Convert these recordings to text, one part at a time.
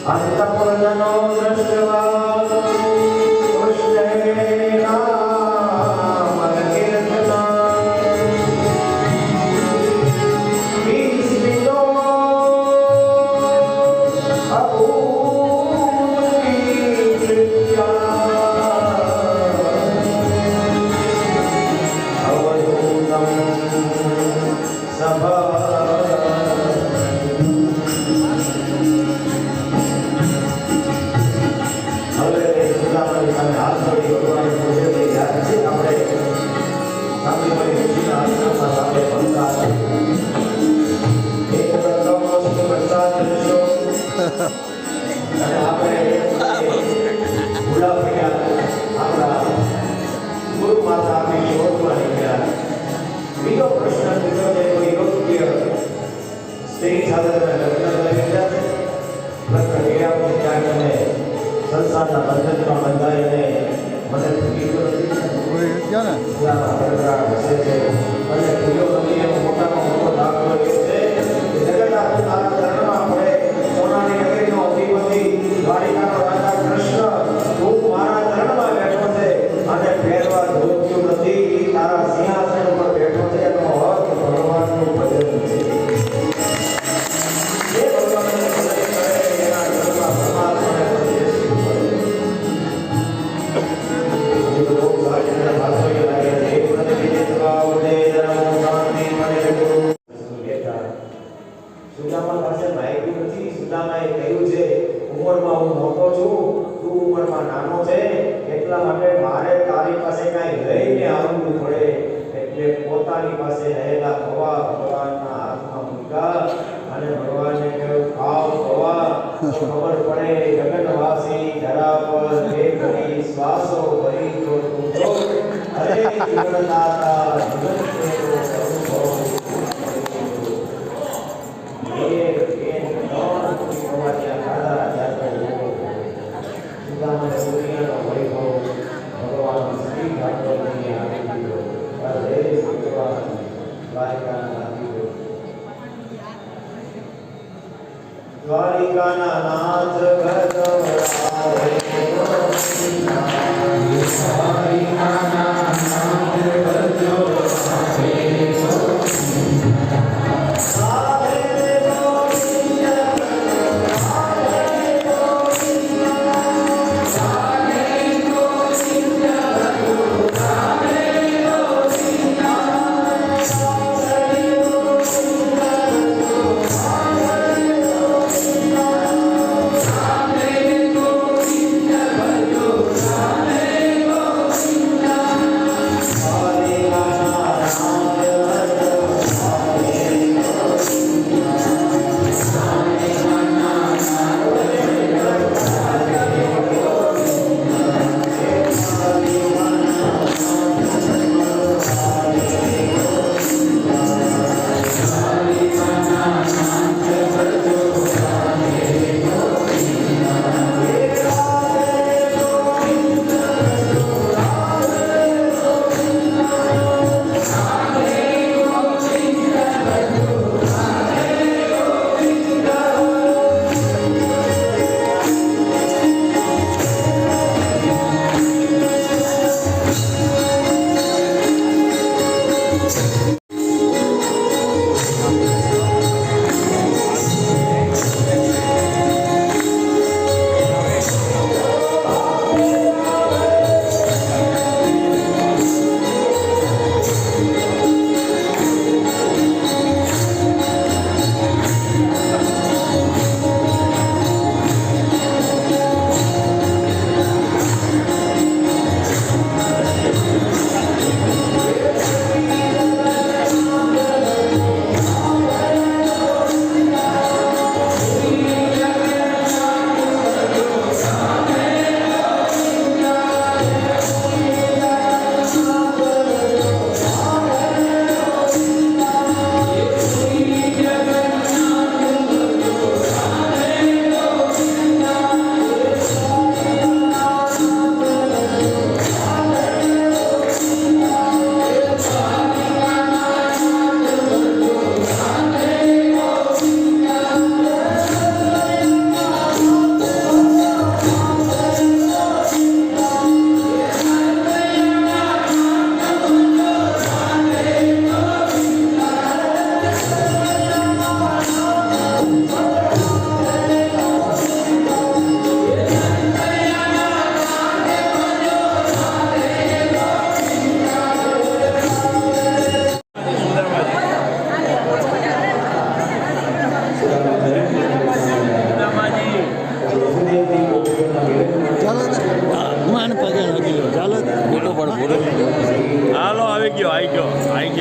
અંતઃપુરજનો દૃષ્ટવા સંસારના બંધનમાં બંધાઈને મને ફૂગી અને ફૂલો રમીએ મોટામાં મોટો દાખલો એ છે જગત આખું તારા ચરણમાં પડે. સોનાની નગરીનો અધિપતિ દ્વારિકાનો રાજા કૃષ્ણ તું મારા ચરણમાં બેઠો છે અને ફેરવા જોત્યું નથી. તારા સિંહાસન ઉપર બેઠો છે એનો અર્થ ભગવાનનું ભજન છે. જે ભગવાનને ભજન કરે એના ઘરમાં પરમાત્માને સુદામા પાસે માહિતી નથી. સુદામાએ કહ્યું છે ઉંમરમાં હું મોટો છું, તું ઉંમરમાં નાનો છે, એટલા માટે મારે તારી પાસે કાંઈ લઈને આવવું પડે. એટલે પોતાની પાસે રહેલા પવા ભગવાનના હાથમાં મૂક્યા અને ભગવાનને કહ્યું ખાવ પવા. ખબર પડે ગગનવાસી ધરા પર એક ઘડી શ્વાસો ભરી જો તું જો અરે જીવનદાતા જગતને તો અનુભવ દ્વારિકાના નાથ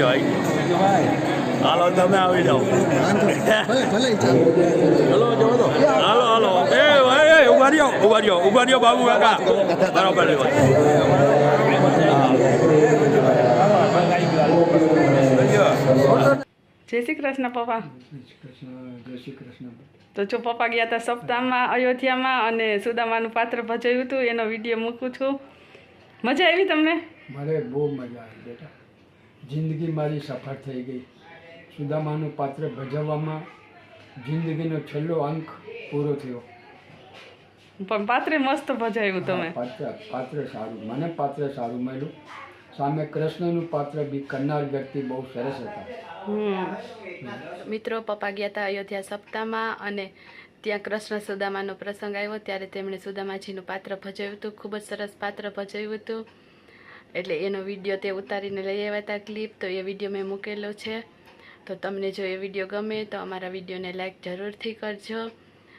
આવી ગયો હાલો તમે આવી જાઓ હાલો હાલો એ ઉભા રહ્યો બાબુ કાકા બરાબર જય શ્રી કૃષ્ણ પપ્પા. જય શ્રી કૃષ્ણ. તો જો પપ્પા ગયા હતા સપ્તાહમાં અયોધ્યામાં અને સુદામાનું પાત્ર ભજવ્યું હતું એનો વિડીયો મૂકું છું. મજા આવી તમને? મારે બહુ મજા આવી બેટા. જિંદગી મારી સફળ થઈ ગઈ. સુદામાનું પાત્ર ભજવવામાં જિંદગીનો છેલ્લો અંક પૂરો થયો. પણ પાત્રે મસ્ત ભજાવ્યું તમે. પાત્ર સારું, મને પાત્ર સારું મળ્યું. સામે કૃષ્ણનું પાત્ર બી કરનાર વ્યક્તિ બહુ સરસ હતા. મિત્રો, પપ્પા ગયા હતા અયોધ્યા સપ્તાહમાં અને ત્યાં કૃષ્ણ સુદામાનો પ્રસંગ આવ્યો ત્યારે તેમણે સુદામાજીનું પાત્ર ભજવ્યું હતું. ખૂબ જ સરસ પાત્ર ભજવ્યું હતું. એટલે એનો વિડીયો તે ઉતારીને લઈ આવ્યા હતા ક્લિપ. તો એ વિડીયો મેં મૂકેલો છે. તો તમને જો એ વિડીયો ગમે તો અમારા વિડીયોને લાઈક જરૂરથી કરજો.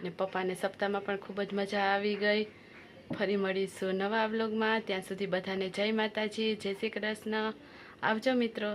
અને પપ્પાને સપ્તાહમાં પણ ખૂબ જ મજા આવી ગઈ. ફરી મળીશું નવા વ્લોગમાં. ત્યાં સુધી બધાને જય માતાજી, જય શ્રી કૃષ્ણ. આવજો મિત્રો.